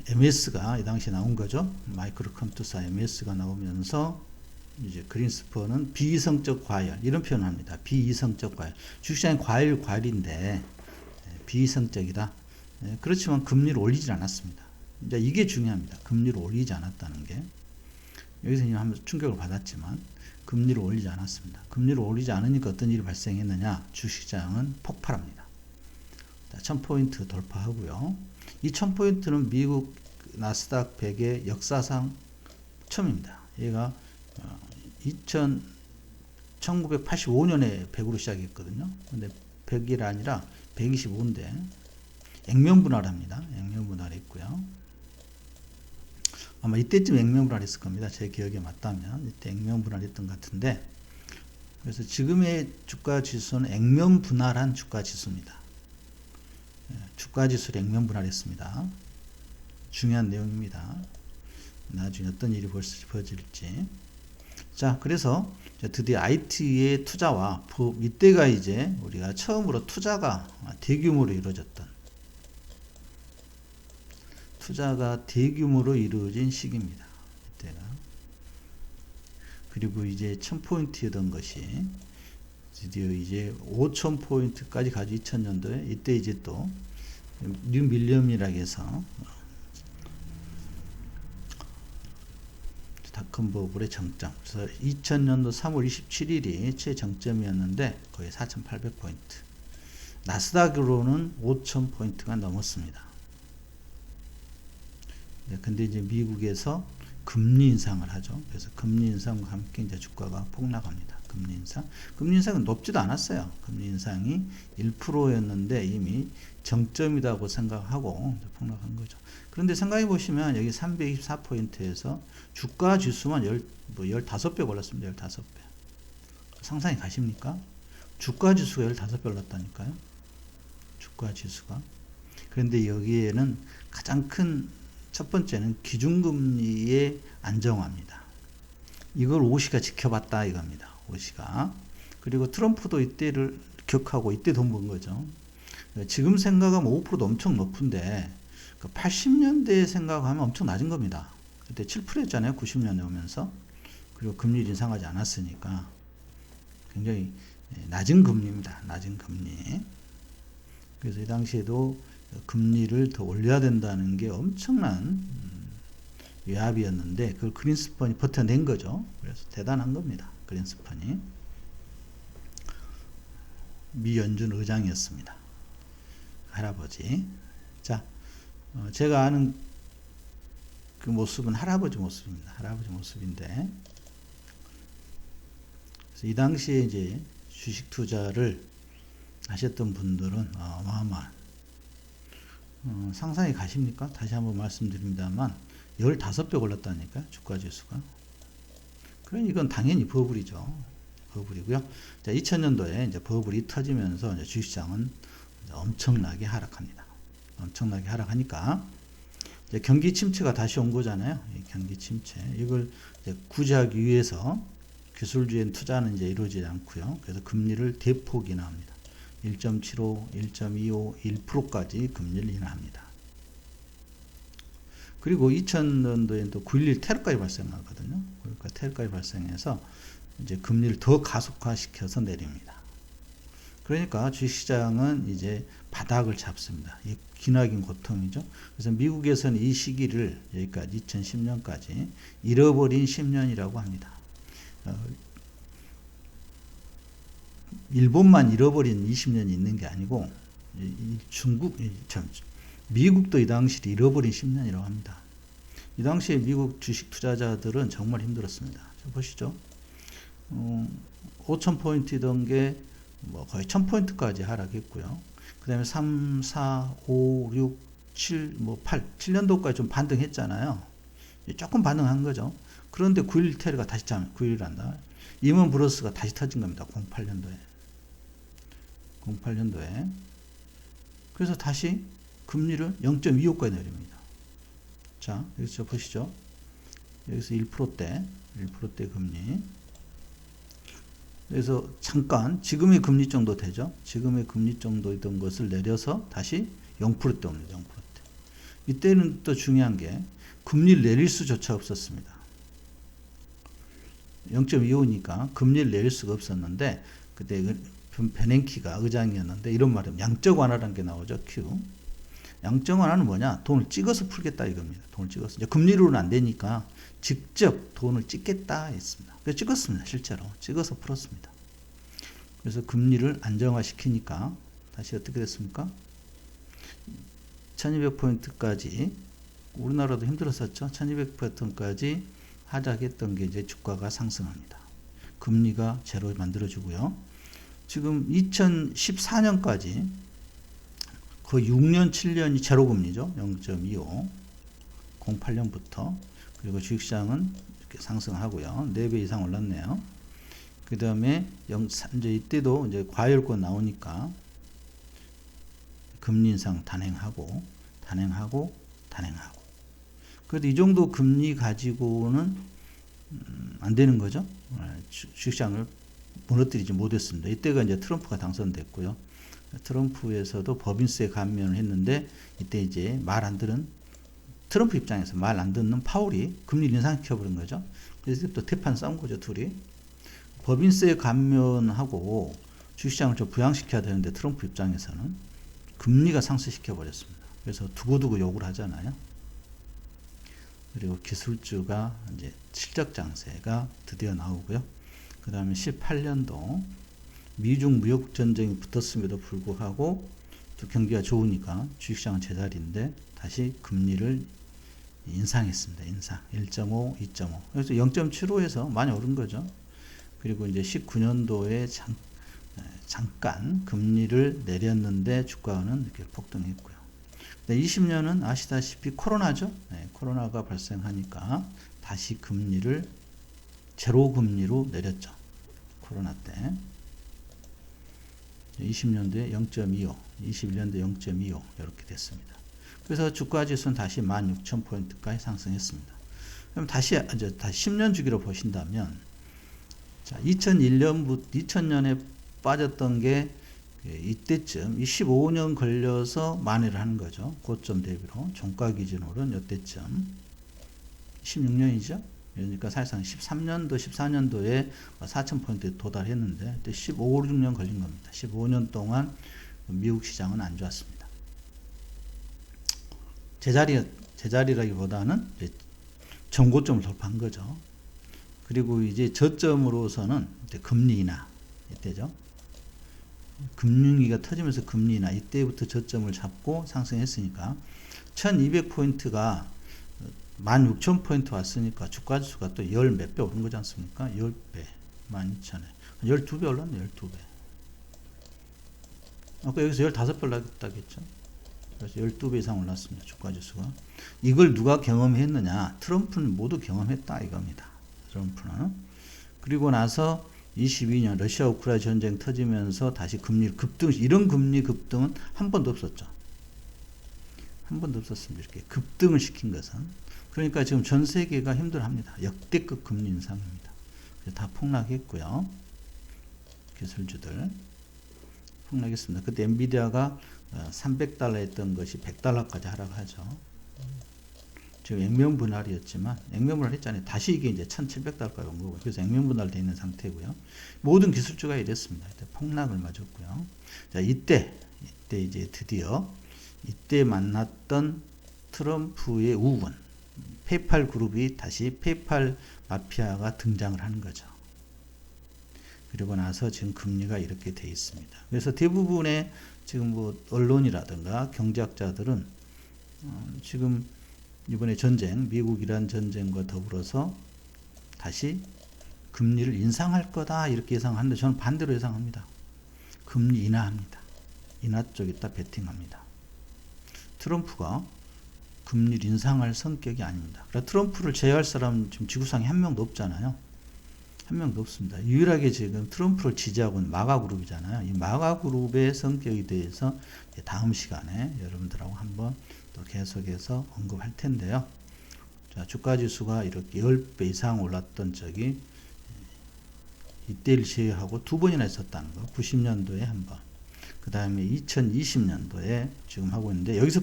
MS가 이 당시에 나온 거죠. 마이크로 컴퓨터사 MS가 나오면서 이제 그린스펀은 비이성적 과열 이런 표현을 합니다. 비이성적 과열. 주식시장이 과열인데 비이성적이다. 그렇지만 금리를 올리지 않았습니다. 이제 이게 중요합니다. 금리를 올리지 않았다는 게. 여기서 한번 충격을 받았지만 금리를 올리지 않았습니다. 금리를 올리지 않으니까 어떤 일이 발생했느냐? 주식시장은 폭발합니다. 1000포인트 돌파하고요. 이 1000포인트는 미국 나스닥 100의 역사상 처음입니다. 얘가 1985년에 100으로 시작했거든요. 근데 100이 아니라 125인데 액면분할합니다. 액면분할했고요. 아마 이때쯤 액면분할했을 겁니다. 제 기억에 맞다면 이때 액면분할했던 것 같은데, 그래서 지금의 주가 지수는 액면분할한 주가 지수입니다. 주가 지수를 액면분할했습니다. 중요한 내용입니다. 나중에 어떤 일이 벌어질지. 자, 그래서 드디어 IT의 투자와 이때가 이제 우리가 처음으로 투자가 대규모로 이루어졌던, 투자가 대규모로 이루어진 시기입니다. 이때가. 그리고 이제 1000포인트였던 것이 드디어 이제 5000포인트까지 가죠. 2000년도에. 이때 이제 또 뉴 밀리엄이라고 해서 닷컴 버블의 정점. 그래서 2000년도 3월 27일이 최정점이었는데 거의 4800포인트. 나스닥으로는 5000포인트가 넘었습니다. 근데 이제 미국에서 금리 인상을 하죠. 그래서 금리 인상과 함께 이제 주가가 폭락합니다. 금리 인상. 금리 인상은 높지도 않았어요. 금리 인상이 1%였는데 이미 정점이라고 생각하고 폭락한 거죠. 그런데 생각해 보시면 여기 324포인트에서 주가 지수만 15배 올랐습니다. 15배. 상상이 가십니까? 주가 지수가 15배 올랐다니까요. 주가 지수가. 그런데 여기에는 가장 큰 첫 번째는 기준금리의 안정화입니다. 이걸 오시가 지켜봤다 이겁니다. 오시가. 그리고 트럼프도 이때를 격하고 이때 돈 번 거죠. 지금 생각하면 5%도 엄청 높은데 80년대 생각하면 엄청 낮은 겁니다. 그때 7%였잖아요. 90년에 오면서. 그리고 금리를 인상하지 않았으니까 굉장히 낮은 금리입니다. 낮은 금리. 그래서 이 당시에도 금리를 더 올려야 된다는 게 엄청난 외압이었는데 그걸 그린스펀이 버텨낸 거죠. 그래서 대단한 겁니다. 그린스펀이. 미 연준 의장이었습니다. 할아버지. 자, 제가 아는 그 모습은 할아버지 모습입니다. 할아버지 모습인데, 그래서 이 당시에 이제 주식 투자를 하셨던 분들은 어마어마한, 상상이 가십니까? 다시 한번 말씀드립니다만 15배 올랐다니까요. 주가 지수가. 그러니 이건 당연히 버블이죠. 버블이고요. 자, 2000년도에 이제 버블이 터지면서 이제 주식시장은 엄청나게 하락합니다. 엄청나게 하락하니까 이제 경기 침체가 다시 온 거잖아요. 이 경기 침체. 이걸 이제 구제하기 위해서 기술주의 투자는 이제 이루어지지 않고요. 그래서 금리를 대폭 인하합니다. 1.75, 1.25, 1%까지 금리를 인하합니다. 그리고 2000년도에 또 9.11 테러까지 발생하거든요. 그러니까 테러까지 발생해서 이제 금리를 더 가속화시켜서 내립니다. 그러니까 주식시장은 이제 바닥을 잡습니다. 이 기나긴 고통이죠. 그래서 미국에서는 이 시기를 여기까지 2010년까지 잃어버린 10년이라고 합니다. 일본만 잃어버린 20년이 있는 게 아니고 미국도 이 당시에 잃어버린 10년이라고 합니다. 이 당시에 미국 주식 투자자들은 정말 힘들었습니다. 자, 보시죠. 5000포인트던 게 거의 1000포인트까지 하락했고요. 그 다음에 3, 4, 5, 6, 7, 8, 7년도까지 좀 반등했잖아요. 조금 반등한 거죠. 그런데 9.11 테러가 다시 9.11 한다. 이먼 브러스가 다시 터진 겁니다. 08년도에. 그래서 다시 금리를 0.25까지 내립니다. 자, 여기서 보시죠. 여기서 1%대 금리. 그래서 잠깐 지금의 금리 정도 되죠. 지금의 금리 정도이던 것을 내려서 다시 0%대 옵니다. 이때는 또 중요한 게 금리를 내릴 수조차 없었습니다. 0.25니까 금리를 내릴 수가 없었는데 그때 베냉키가 의장이었는데 이런 말은 양적 완화라는 게 나오죠. Q. 양적 완화는 뭐냐? 돈을 찍어서 풀겠다 이겁니다. 돈을 찍어서. 이제 금리로는 안 되니까 직접 돈을 찍겠다 했습니다. 그래서 찍었습니다. 실제로. 찍어서 풀었습니다. 그래서 금리를 안정화시키니까 다시 어떻게 됐습니까? 1200포인트까지 우리나라도 힘들었었죠. 1200포인트까지 하락했던 게 이제 주가가 상승합니다. 금리가 제로 만들어주고요. 지금 2014년까지 거의 6년, 7년이 제로 금리죠. 0.25. 08년부터. 그리고 주식시장은 이렇게 상승하고요. 4배 이상 올랐네요. 그 다음에 이제 이때도 이제 과열권 나오니까 금리 인상 단행하고. 그래도 이 정도 금리 가지고는 안 되는 거죠. 주식시장을 무너뜨리지 못했습니다. 이때가 이제 트럼프가 당선됐고요. 트럼프에서도 법인세 감면을 했는데 이때 이제 말 안 들은 트럼프 입장에서 말 안 듣는 파월이 금리를 인상시켜버린 거죠. 그래서 또 대판 싸운 거죠, 둘이. 법인세 감면하고 주식시장을 좀 부양시켜야 되는데 트럼프 입장에서는 금리가 상승시켜버렸습니다. 그래서 두고두고 욕을 하잖아요. 그리고 기술주가 이제 실적 장세가 드디어 나오고요. 그 다음에 18년도 미중 무역 전쟁이 붙었음에도 불구하고 또 경기가 좋으니까 주식시장은 제자리인데 다시 금리를 인상했습니다. 인상 1.5, 2.5. 그래서 0.75에서 많이 오른 거죠. 그리고 이제 19년도에 잠깐 금리를 내렸는데 주가는 이렇게 폭등했고요. 20년은 아시다시피 코로나죠. 코로나가 발생하니까 다시 금리를 제로 금리로 내렸죠. 코로나 때. 20년도에 0.25, 21년도에 0.25 이렇게 됐습니다. 그래서 주가 지수는 다시 16,000포인트까지 상승했습니다. 그럼 다시 10년 주기로 보신다면 자, 2000년에 빠졌던 게 이때쯤 15년 걸려서 만회를 하는 거죠. 고점 대비로 종가 기준으로는 이때쯤 16년이죠. 그러니까 사실상 13년도, 14년도에 4,000포인트에 도달했는데 그때 15, 16년 걸린 겁니다. 15년 동안 미국 시장은 안 좋았습니다. 제자리라기보다는 이제 전고점을 돌파한 거죠. 그리고 이제 저점으로서는 이제 금리 인하 이때죠. 금융위기가 터지면서 금리 인하 이때부터 저점을 잡고 상승했으니까 1200포인트가 16,000포인트 왔으니까 주가지수가 또 10몇 배 오른 거지 않습니까? 10배, 12,000에 12배 올랐네. 12배. 아까 여기서 15배 올랐다고 했죠. 그래서 12배 이상 올랐습니다. 주가지수가. 이걸 누가 경험했느냐? 트럼프는 모두 경험했다 이겁니다. 트럼프는. 그리고 나서 22년 러시아 우크라이나 전쟁 터지면서 다시 금리 급등, 이런 금리 급등은 한 번도 없었죠. 한 번도 없었습니다. 이렇게 급등을 시킨 것은. 그러니까 지금 전 세계가 힘들어합니다. 역대급 금리 인상입니다. 다 폭락했고요. 기술주들 폭락했습니다. 그때 엔비디아가 300달러 했던 것이 100달러까지 하락하죠. 지금 액면분할이었지만 액면분할 했잖아요. 다시 이게 이제 1,700달러까지 온 거고 그래서 액면분할되어 있는 상태고요. 모든 기술주가 이랬습니다. 이때 폭락을 맞았고요. 자, 이때 이제 드디어 이때 만났던 트럼프의 우군 페이팔 그룹이 다시 페이팔 마피아가 등장을 하는 거죠. 그리고 나서 지금 금리가 이렇게 돼 있습니다. 그래서 대부분의 지금 뭐 언론이라든가 경제학자들은 지금 이번에 전쟁, 미국-이란 전쟁과 더불어서 다시 금리를 인상할 거다 이렇게 예상하는데 저는 반대로 예상합니다. 금리 인하합니다. 인하 쪽에다 베팅합니다. 트럼프가 금리를 인상할 성격이 아닙니다. 그러니까 트럼프를 제어할 사람은 지금 지구상에 한 명도 없잖아요. 한 명도 없습니다. 유일하게 지금 트럼프를 지지하고 있는 마가그룹이잖아요. 이 마가그룹의 성격에 대해서 다음 시간에 여러분들하고 한번 또 계속해서 언급할 텐데요. 자, 주가지수가 이렇게 10배 이상 올랐던 적이 이때를 제외하고 두 번이나 있었다는 거. 90년도에 한 번. 그 다음에 2020년도에 지금 하고 있는데 여기서